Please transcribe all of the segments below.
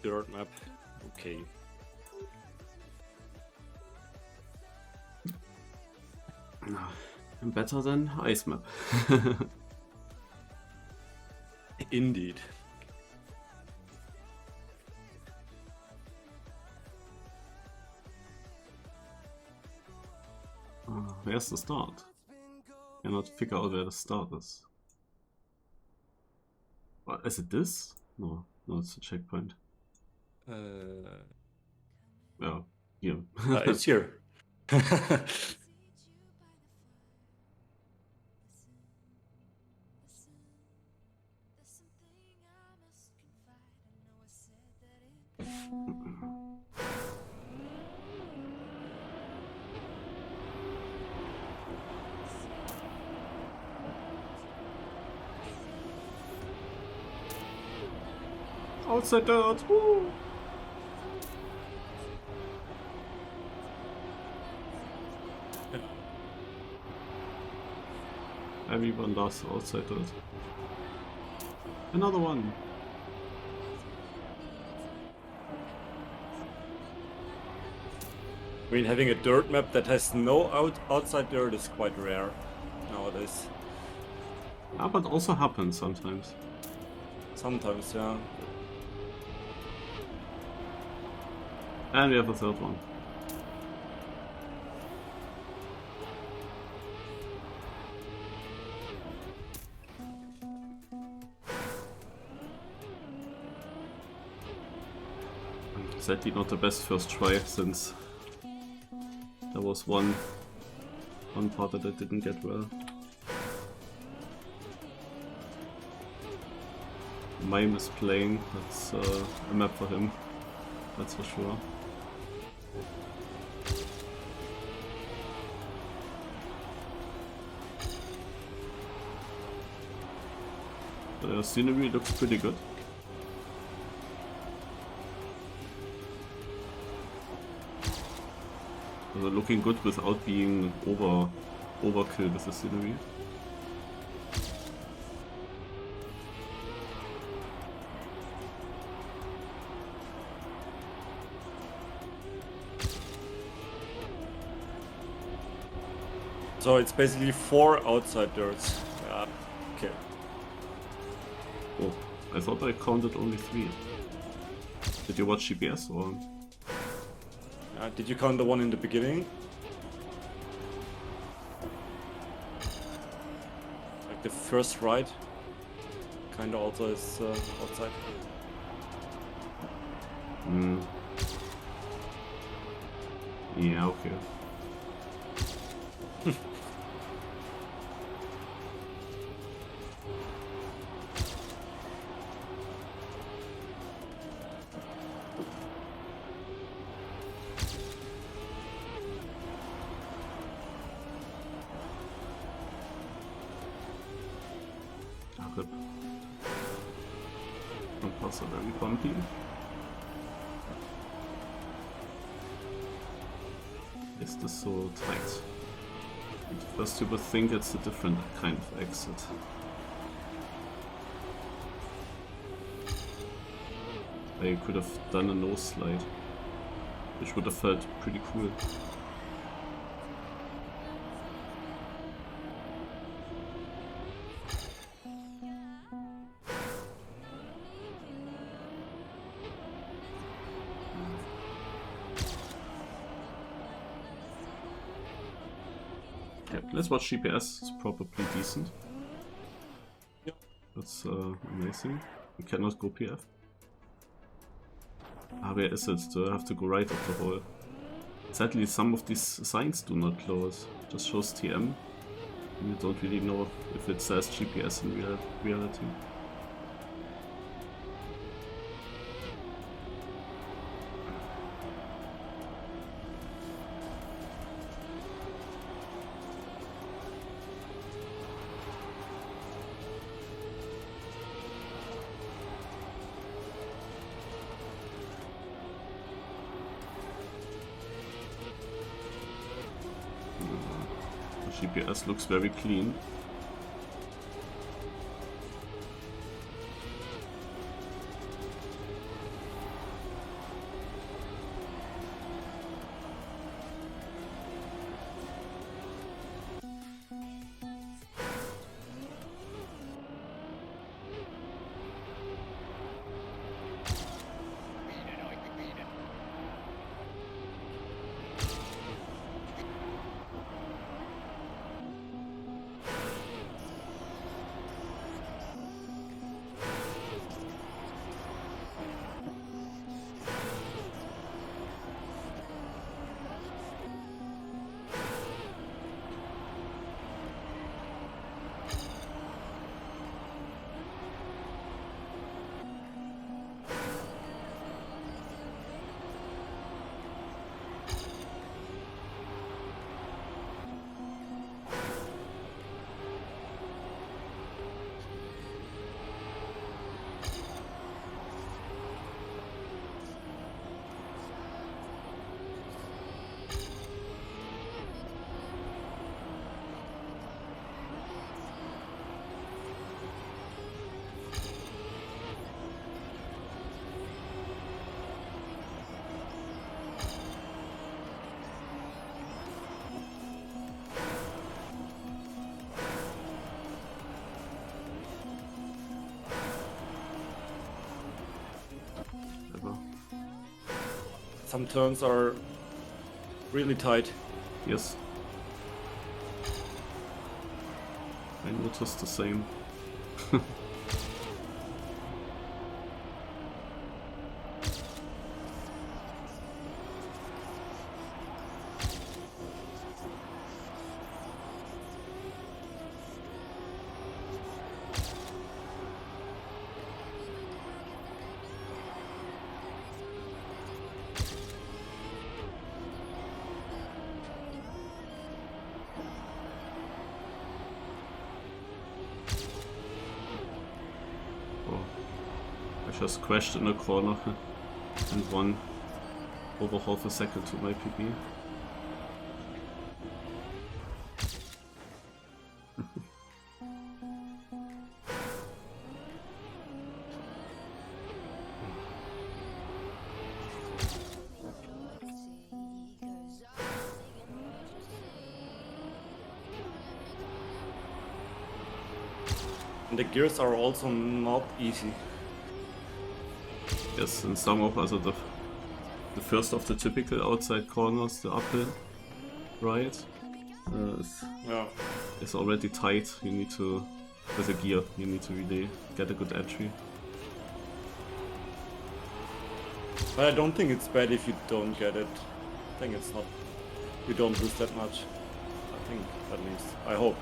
Dirt map. Okay. Better than ice map. Indeed. Where's the start? Cannot figure out where the start is. What, is it this? No, it's a checkpoint. Yeah, here. It's here. Outside dirt! Woo! Everyone loves outside dirt. Another one! I mean, having a dirt map that has no outside dirt is quite rare nowadays. Ah, but also happens sometimes. Sometimes, yeah. And we have a third one. Sadly not the best first try, since there was one part that I didn't get well. Mime is playing, that's a map for him, that's for sure. The scenery looks pretty good. So looking good without being overkill with the scenery. So it's basically 4 outside dirts. Okay. Oh, I thought I counted only 3. Did you watch GPS or? Did you count the one in the beginning? Like the first ride? Kinda also is outside. Hmm. Yeah, okay. Rip. Some parts are very bumpy. Is this so tight? At first you would think it's a different kind of exit. I could have done a nose slide, which would have felt pretty cool. Let's watch GPS, it's probably decent. Yep. That's amazing. We cannot go PF. Ah, where is it? Do I have to go right of the hole? Sadly, some of these signs do not close. It just shows TM. And you don't really know if it says GPS in reality. GPS looks very clean. Some turns are really tight. Yes. I noticed the same. Just crashed in a corner and won over half a second to my PB. And the gears are also not easy. Yes, and some of also the first of the typical outside corners, the uphill right, is already tight. You need to, with a gear, you need to really get a good entry. But I don't think it's bad if you don't get it. I think it's not, you don't lose that much. I think, at least. I hope.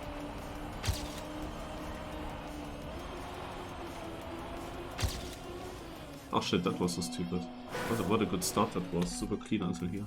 Oh shit, that was so stupid. What a good start that was, super clean until here.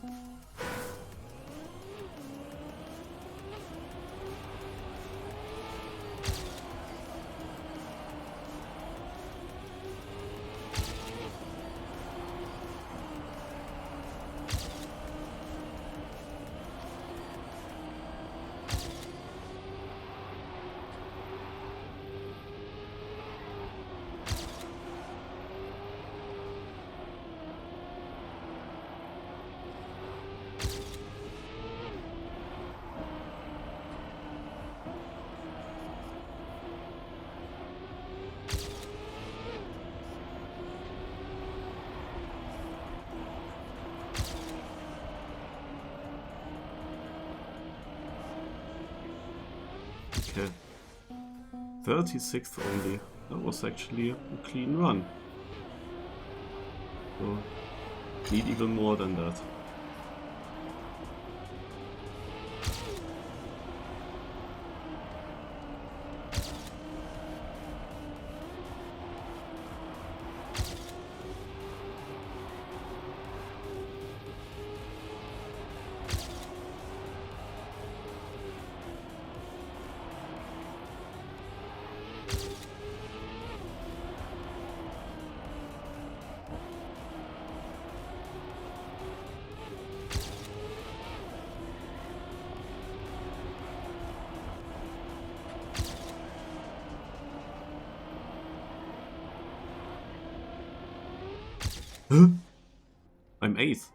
Okay. 36th only. That was actually a clean run. So, need even more than that. I'm 8th.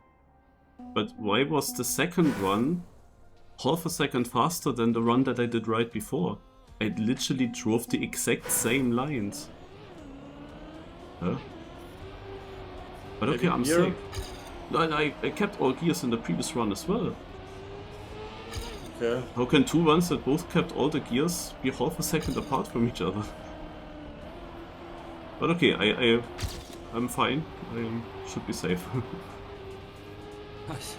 But why was the second run half a second faster than the run that I did right before? I literally drove the exact same lines. Huh? But okay, I'm safe. I kept all gears in the previous run as well. Okay. How can two runs that both kept all the gears be half a second apart from each other? But okay, I'm fine. I should be safe. Nice.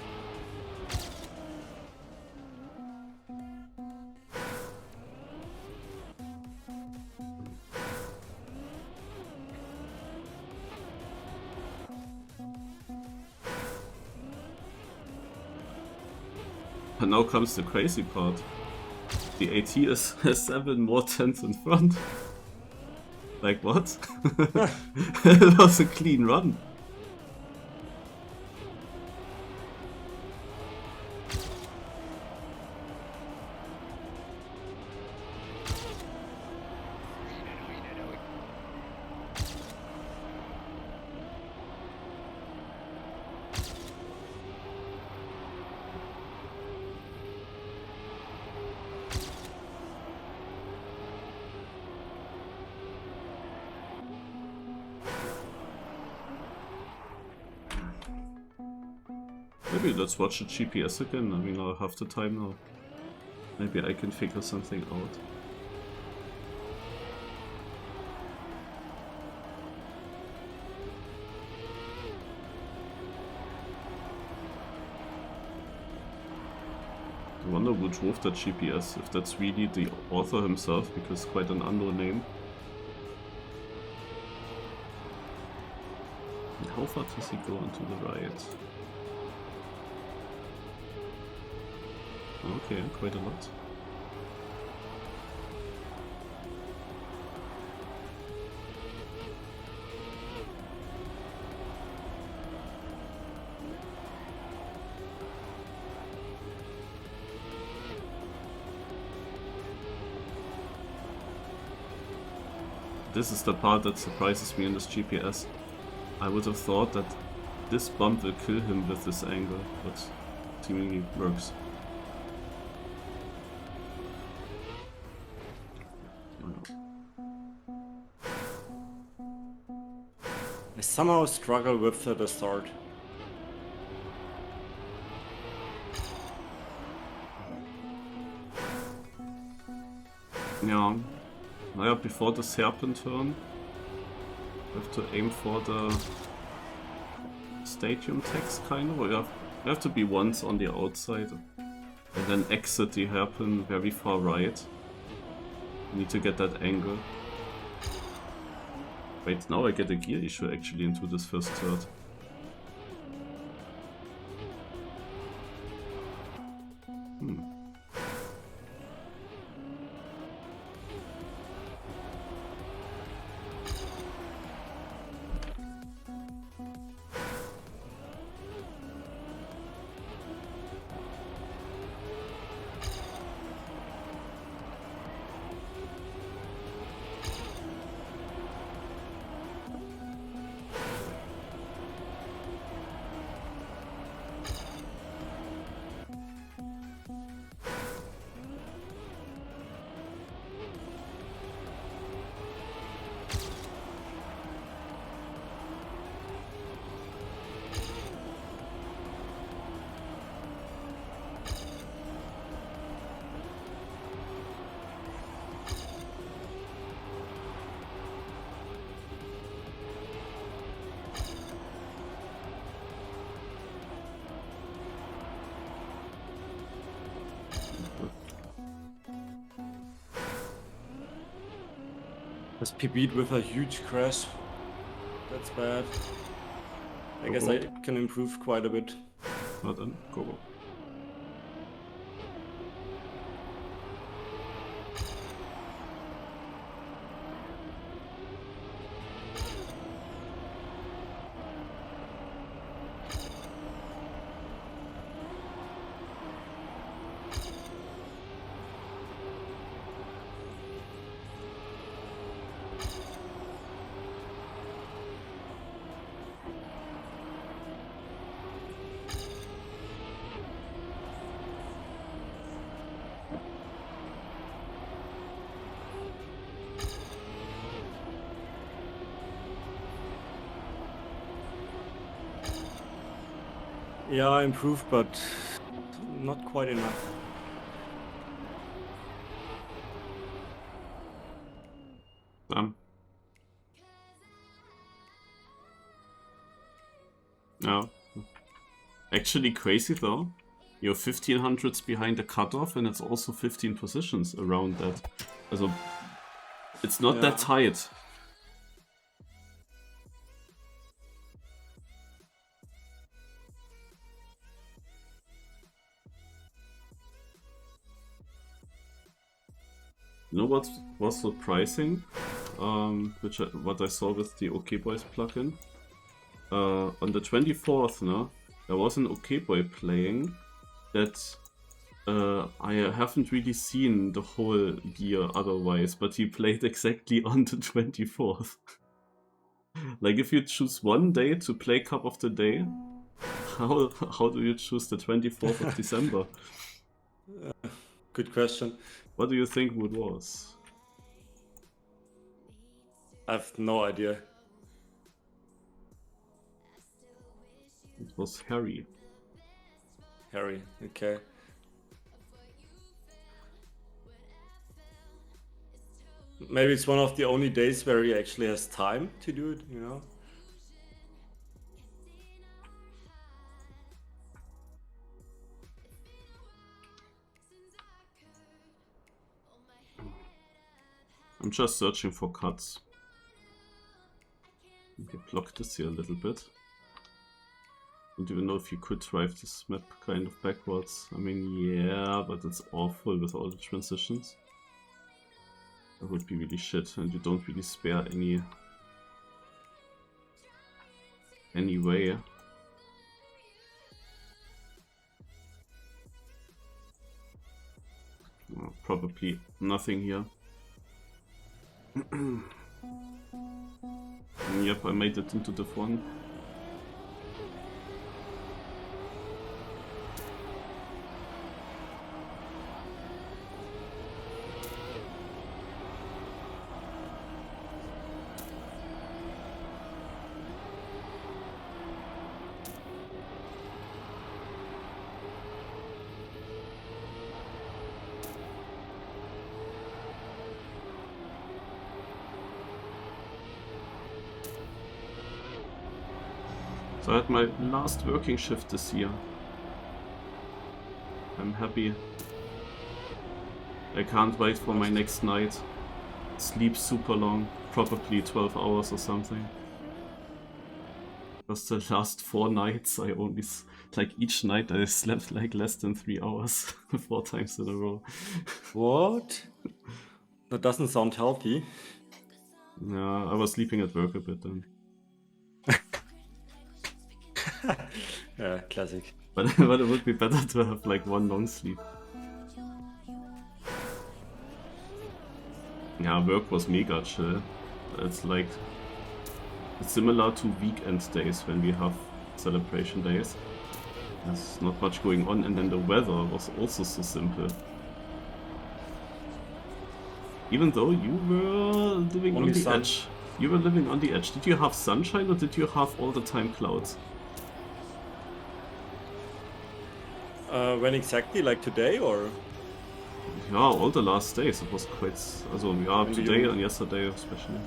And now comes the crazy part. The AT is 7 more tenths in front. Like what? It was a clean run. Maybe let's watch the GPS again. I mean, I have the time now. Maybe I can figure something out. I wonder who drove that GPS, if that's really the author himself, because quite an unknown name. And how far does he go into the right? Okay, quite a lot. This is the part that surprises me in this GPS. I would have thought that this bump will kill him with this angle, but seemingly works. I somehow struggle with the start. Yeah. Naja, before the hairpin turn, we have to aim for the stadium text, kind of. Or you have to be once on the outside and then exit the hairpin very far right. You need to get that angle. Wait, now I get a gear issue actually into this first third. Was PB'd with a huge crash. That's bad. I guess I can improve quite a bit. Well then, go. Yeah, I improved, but not quite enough. No. Actually crazy though. You're 1500s behind the cutoff and it's also 15 positions around that. Also, it's not that tight. You know what was surprising? What I saw with the OK Boys plugin? On the 24th, no, there was an OK Boy playing that I haven't really seen the whole year otherwise, but he played exactly on the 24th. Like, if you choose one day to play Cup of the Day, how do you choose the 24th of December? Good question. What do you think it was? I have no idea. It was Harry. Harry, okay. Maybe it's one of the only days where he actually has time to do it, you know? I'm just searching for cuts. Okay, block this here a little bit. Don't even know if you could drive this map kind of backwards. I mean, yeah, but it's awful with all the transitions. That would be really shit, and you don't really spare any way. Well, probably nothing here. Yep, I made it into Div 1. So I had my last working shift this year. I'm happy. I can't wait for my next night. Sleep super long, probably 12 hours or something. Because the last 4 nights I only, like each night I slept like less than 3 hours, 4 times in a row. What? That doesn't sound healthy. Yeah, I was sleeping at work a bit then. Yeah, classic. But it would be better to have like 1 long sleep. Yeah, work was mega chill. It's like it's similar to weekend days when we have celebration days. There's not much going on, and then the weather was also so simple. Even though you were living Only on the sun. edge. You were living on the edge. Did you have sunshine or did you have all the time clouds? When exactly? Like today or? Yeah, all the last days it was quite... Also, yeah, When do today you- and yesterday especially.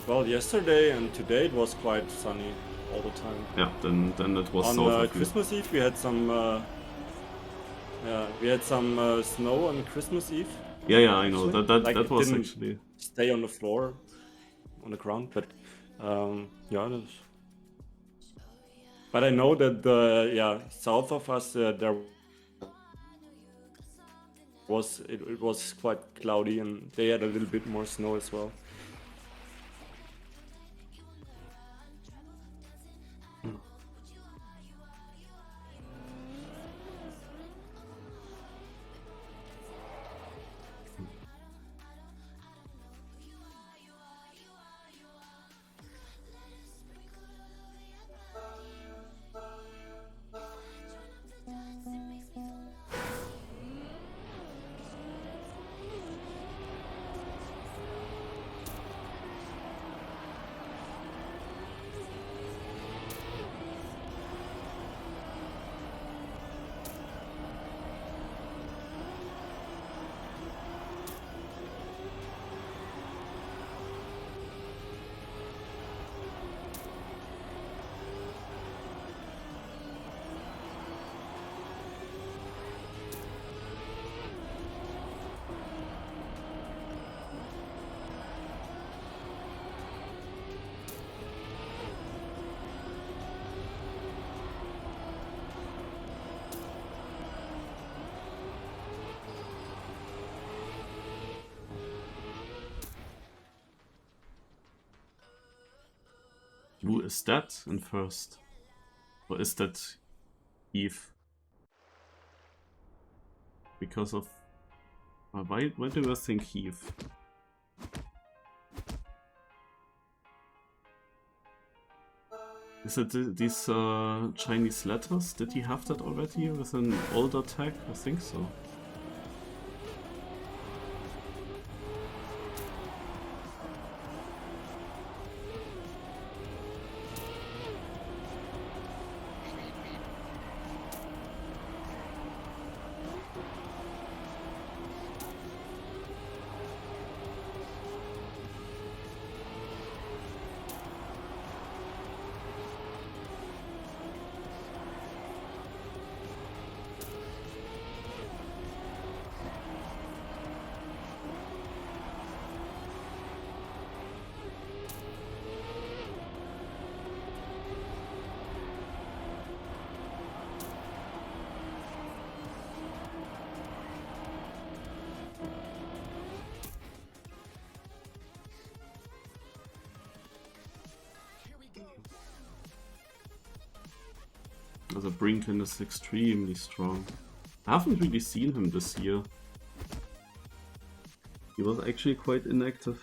Well, yesterday and today it was quite sunny all the time. Yeah, then it was On south of you. Christmas Eve we had some snow on Christmas Eve. Yeah, I know. actually. That Like, that it was didn't actually... stay on the floor, on the ground, but yeah, that's... But I know that south of us there was it was quite cloudy and they had a little bit more snow as well. Who is that in first? Or is that Eve? Because of... why do I think Eve? Is it these Chinese letters? Did he have that already with an older tag? I think so. Also Brinkley is extremely strong. I haven't really seen him this year. He was actually quite inactive.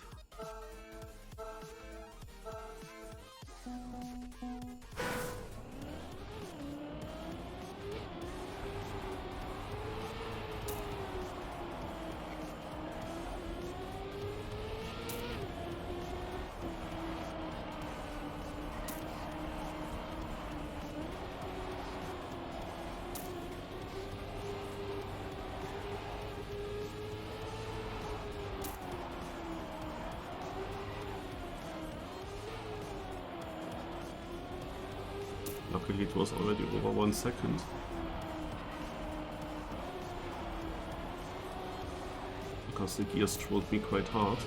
Luckily it was already over 1 second. Because the gears trolled me quite hard.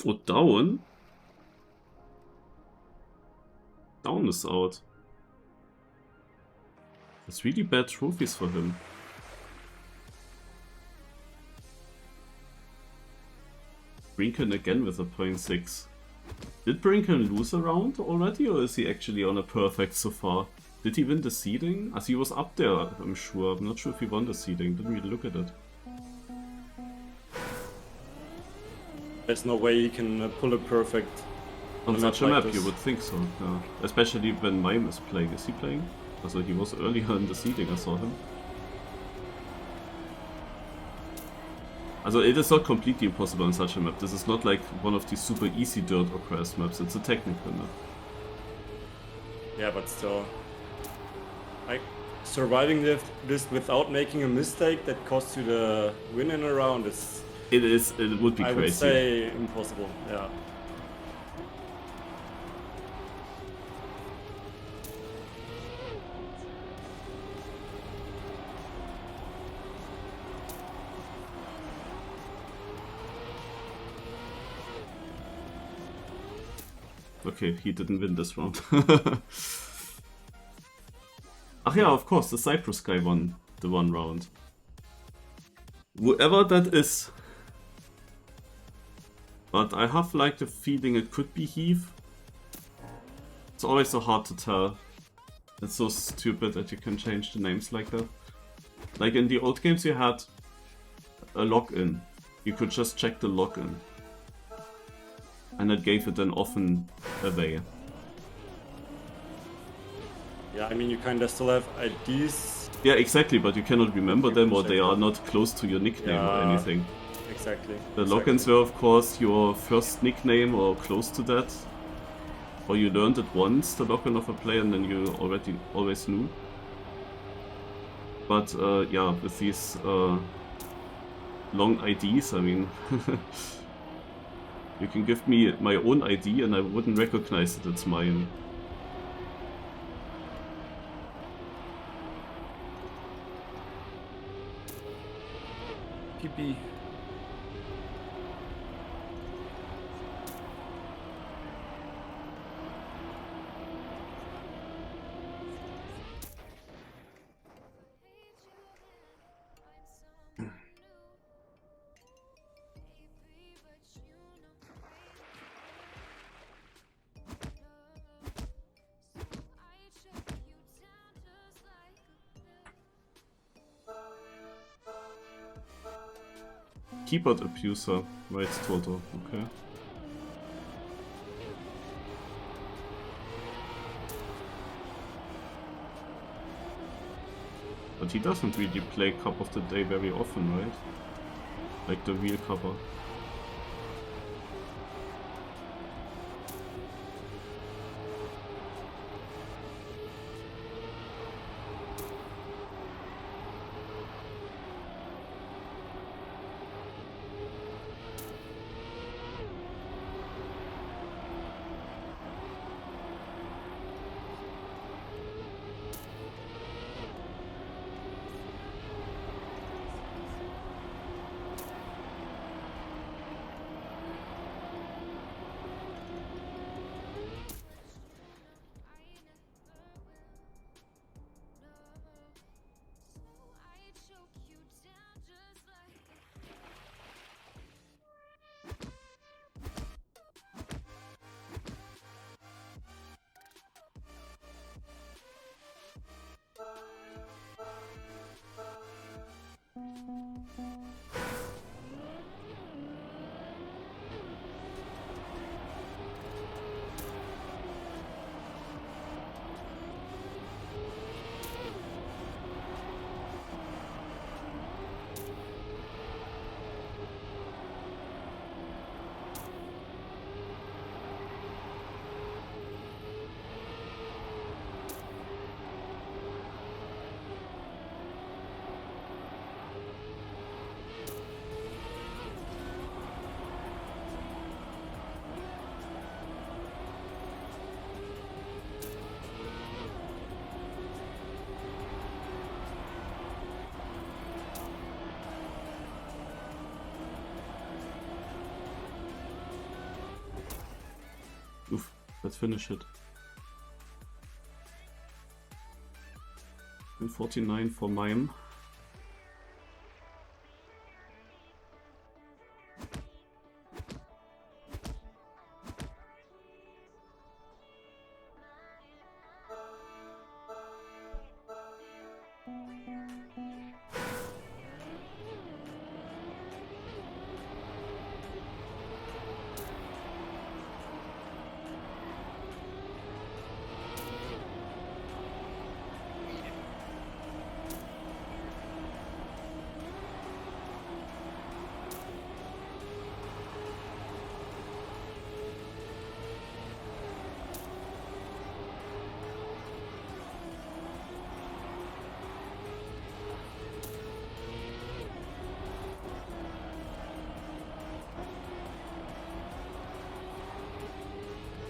Oh, down? Down is out. That's really bad trophies for him. Brinken again with a 0.6. Did Brinken lose a round already, or is he actually on a perfect so far? Did he win the seeding? As he was up there, I'm sure. I'm not sure if he won the seeding. Didn't really look at it. There's no way he can pull a perfect on such a like map, you would think so. Yeah. Especially when Mime is playing. Is he playing? Also, he was earlier in the seeding. I saw him. Also, it is not completely impossible on such a map. This is not like one of these super easy dirt or crash maps. It's a technical map. Yeah, but still, like surviving this without making a mistake that costs you the win in a round is. It is. It would be crazy. I would say impossible. Yeah. Okay, he didn't win this round. Ach yeah, of course, the Cyprus guy won the 1 round. Whoever that is. But I have like the feeling it could be Heath. It's always so hard to tell. It's so stupid that you can change the names like that. Like in the old games you had a login. You could just check the login. And that gave it an often away. Yeah, I mean you kinda still have IDs. Yeah, exactly, but you cannot remember them or they are not close to your nickname or anything. Exactly. The logins were of course your first nickname or close to that. Or you learned it once, the login of a player, and then you already always knew. But yeah, with these long IDs, I mean... You can give me my own ID and I wouldn't recognize that it's mine. PP. Keyboard abuser, right, Toto, okay. But he doesn't really play Cup of the Day very often, right? Like the real cover. Let's finish it. And 49 for mime.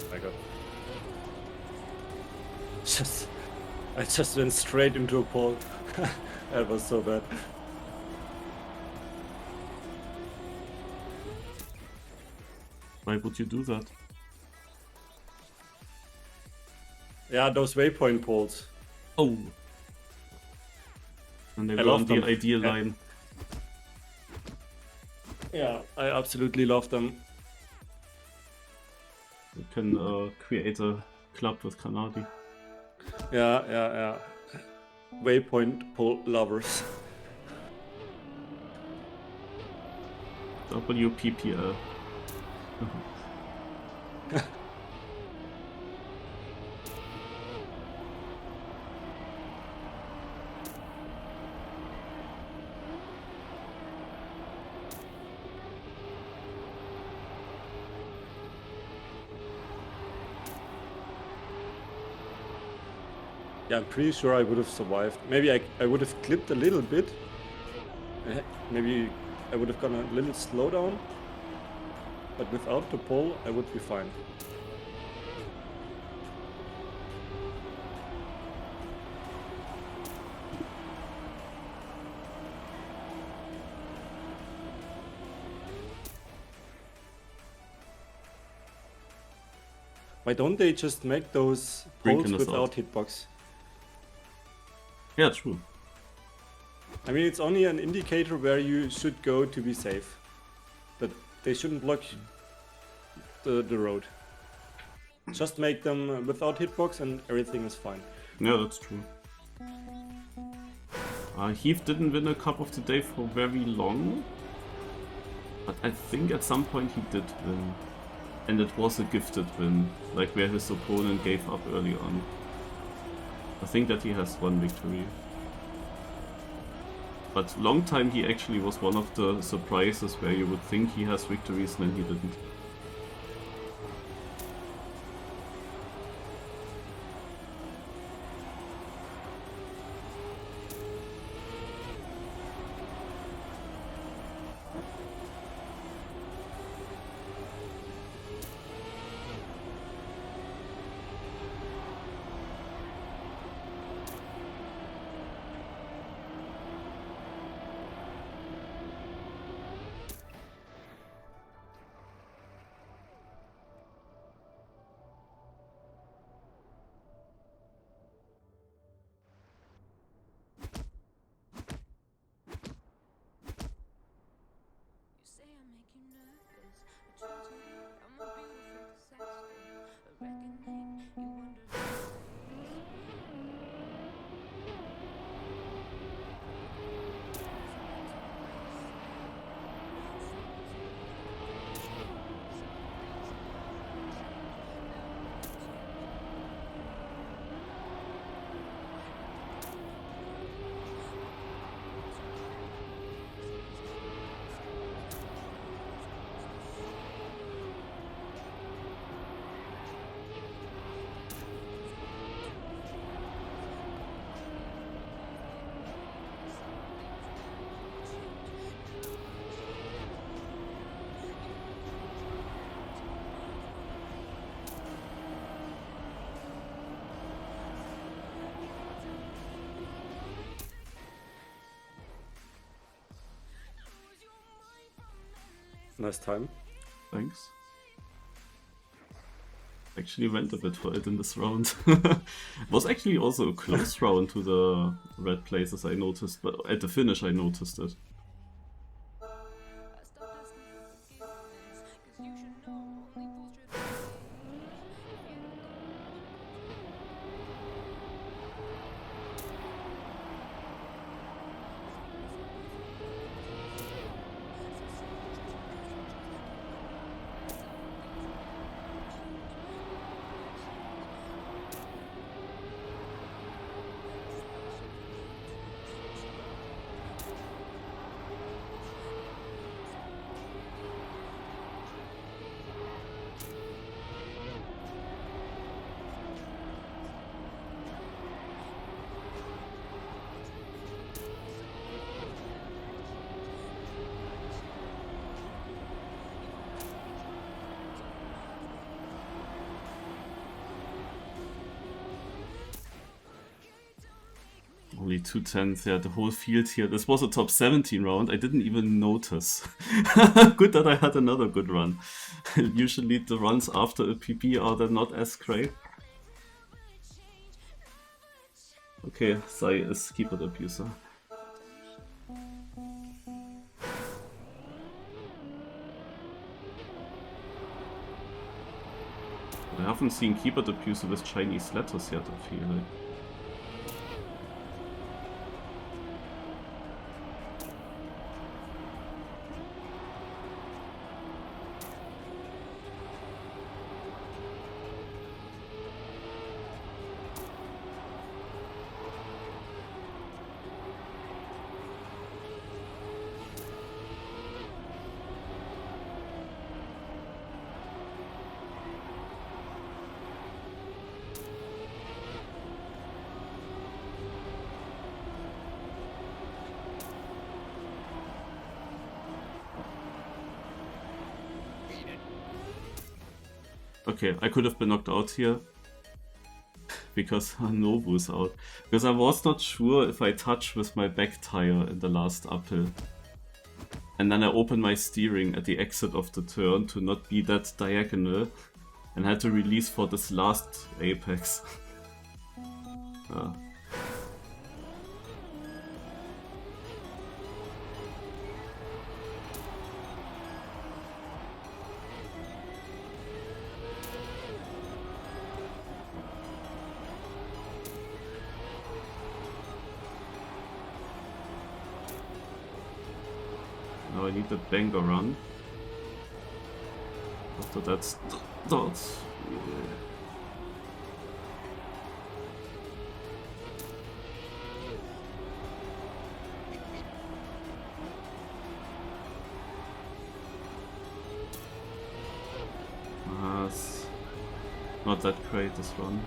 My god. I just went straight into a pole. That was so bad. Why would you do that? Yeah, those waypoint poles. Oh! And they I were love on the them. ideal Yeah. line. Yeah, I absolutely love them. You can create a club with Kanadi. Yeah. Waypoint pole lovers. WPPL. Yeah, I'm pretty sure I would have survived. Maybe I would have clipped a little bit. Maybe I would have gone a little slow down. But without the pole, I would be fine. Why don't they just make those poles Drinking us without out. hitbox? Yeah, true. I mean, it's only an indicator where you should go to be safe. But they shouldn't block the road. Just make them without hitbox and everything is fine. Yeah, that's true. Heath didn't win a Cup of the Day for very long. But I think at some point he did win. And it was a gifted win, like where his opponent gave up early on. I think that he has one victory. But long time he actually was one of the surprises where you would think he has victories and then he didn't. Nice time. Thanks. Actually went a bit for it in this round. Was actually also a close round to the red places I noticed, but at the finish I noticed it. Only 2/10, yeah, the whole field here. This was a top 17 round, I didn't even notice. Good that I had another good run. Usually the runs after a PB are then not as great. Okay, Sai is keyboard abuser. I haven't seen keyboard abuser with Chinese letters yet, I feel like. Okay, I could have been knocked out here. Because Nobu's out. Because I was not sure if I touch with my back tire in the last uphill. And then I opened my steering at the exit of the turn to not be that diagonal. And had to release for this last apex. Now I need the banger run. After that, dots. Yeah. It's not that great, this run.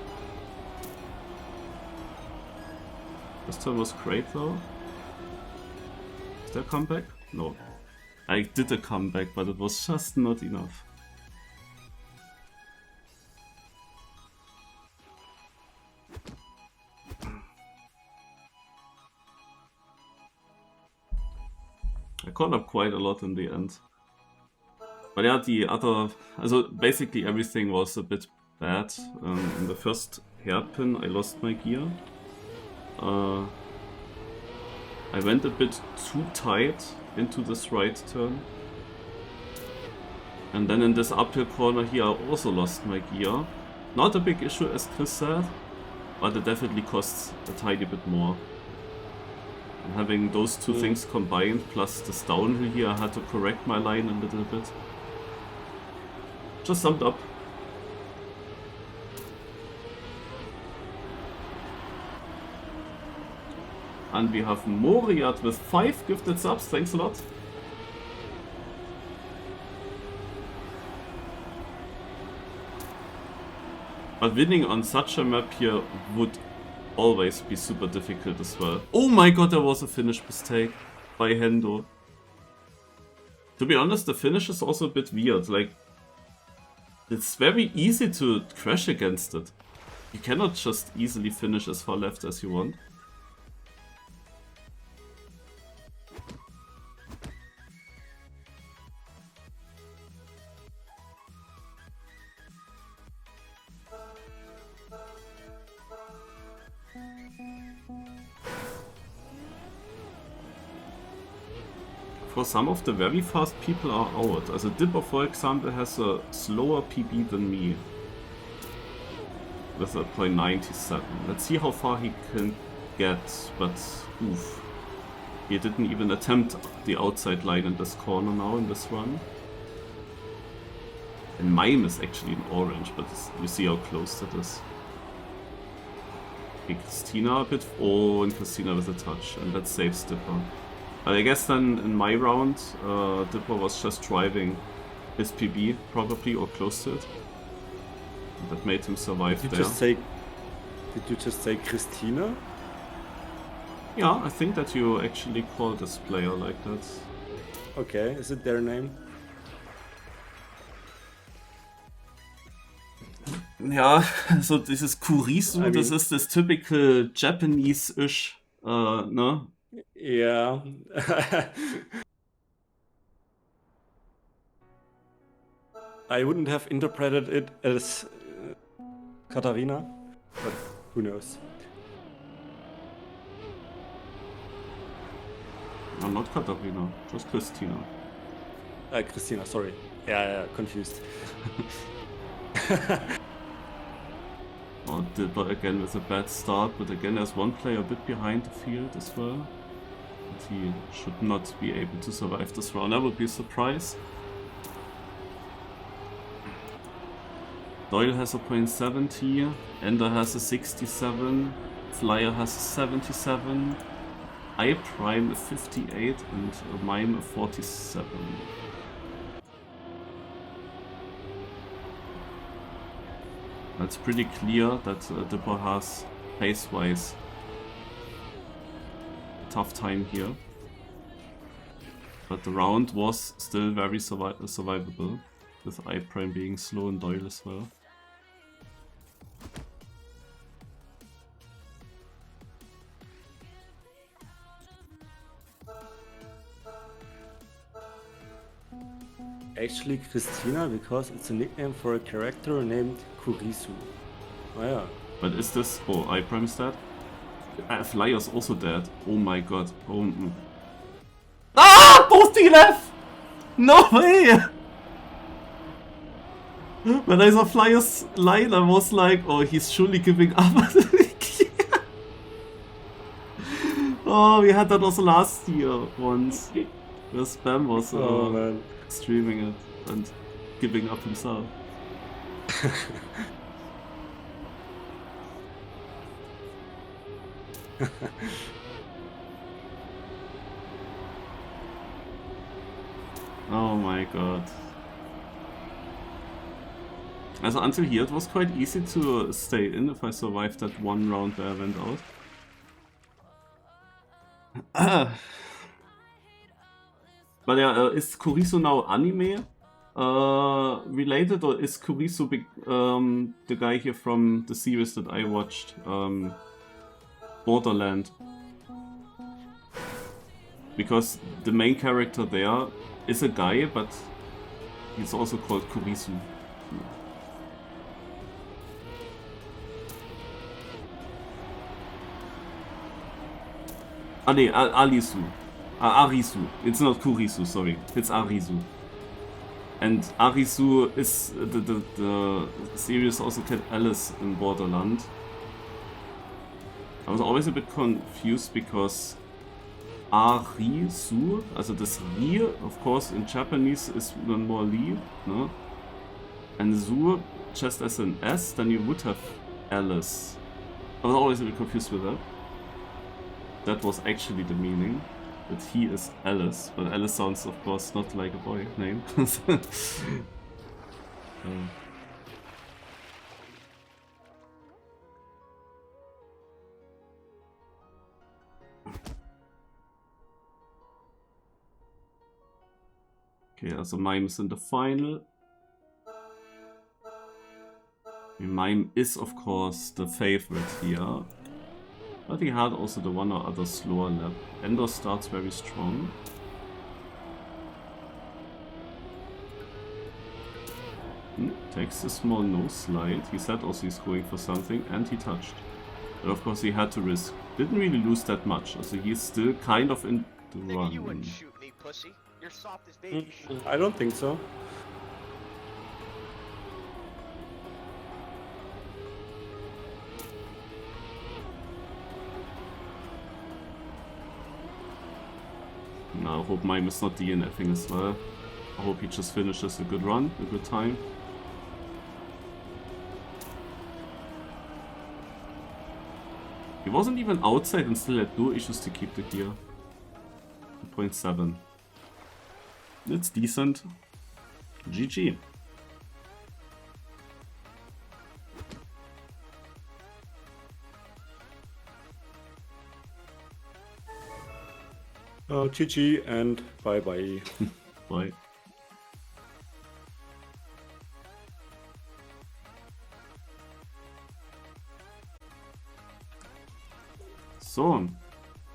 This turn was great though. Is there a comeback? No. I did a comeback, but it was just not enough. I caught up quite a lot in the end. But yeah, the other... Also basically everything was a bit bad. In the first hairpin I lost my gear. I went a bit too tight into this right turn. And then in this uphill corner here I also lost my gear. Not a big issue as Chris said, but it definitely costs a tiny bit more. And having those two things combined, plus this downhill here, I had to correct my line a little bit. Just summed up. And we have Moriat with 5 gifted subs, thanks a lot. But winning on such a map here would always be super difficult as well. Oh my god, there was a finish mistake by Hendo. To be honest, the finish is also a bit weird, like... It's very easy to crash against it. You cannot just easily finish as far left as you want. For some of the very fast people are out. Also Dipper, for example, has a slower PB than me. With a .97. Let's see how far he can get, but oof. He didn't even attempt the outside line in this corner now in this run. And Mime is actually in orange, but you see how close that is. Okay, Christina a bit. Oh, and Christina with a touch, and that saves Dipper. But I guess then in my round, Dipper was just driving his PB, probably, or close to it. And that made him survive there. Did you just say Christina? Yeah, I think that you actually call this player like that. Okay, is it their name? Ja, so dieses Kurisu, I mean, das ist das typical Japanese-ish, ne? Yeah. I wouldn't have interpreted it as Katharina, but who knows? No, not Katharina, just Christina. Christina, sorry. Yeah, confused. Oh, Dipper again with a bad start, but again there's one player a bit behind the field as well. But he should not be able to survive this round. That would be a surprise. Doyle has a .70, Ender has a 67, Flyer has a 77, I Prime a 58 and Mime a 47. It's pretty clear that Dipper has pace-wise a tough time here. But the round was still very survivable, with I Prime being slow and Doyle as well. Actually Christina, because it's a nickname for a character named Kurisu. Oh yeah. But is this... Oh, I Prime is dead? Flyer's also dead. Oh my god. Oh, Ah! Both DNF! No way! When I saw Flyer's line, I was like, oh, he's surely giving up. Oh, we had that also last year once. Where Spam was man. streaming it and giving up himself. Oh my god. Also until here it was quite easy to stay in if I survived that one round where I went out. But yeah, is Kurisu now anime related, or is Kurisu the guy here from the series that I watched, Borderland? Because the main character there is a guy, but he's also called Kurisu. Ah, nee, Alisu. Arisu. It's not Kurisu, sorry. It's Arisu. And Arisu is the series also kept Alice in Borderland. I was always a bit confused because Arisu, also this Ri, of course, in Japanese is one more Li, no? And Su, just as an S, then you would have Alice. I was always a bit confused with that. That was actually the meaning. That he is Alice, but Alice sounds of course not like a boy name. Okay, also Mime is in the final. Mime is of course the favorite here. But he had also the one or other slower lap. Ender starts very strong. Takes a small nose slide. He said also he's going for something, and he touched. But of course he had to risk. Didn't really lose that much. So he's still kind of in the Nigga, you wouldn't run. shoot me, pussy. You're soft as baby shit. I don't think so. Now I hope Mime is not DNFing as well. I hope he just finishes a good run, a good time. He wasn't even outside and still had no issues to keep the gear. 2.7. It's decent. GG. GG and bye bye. Bye. So,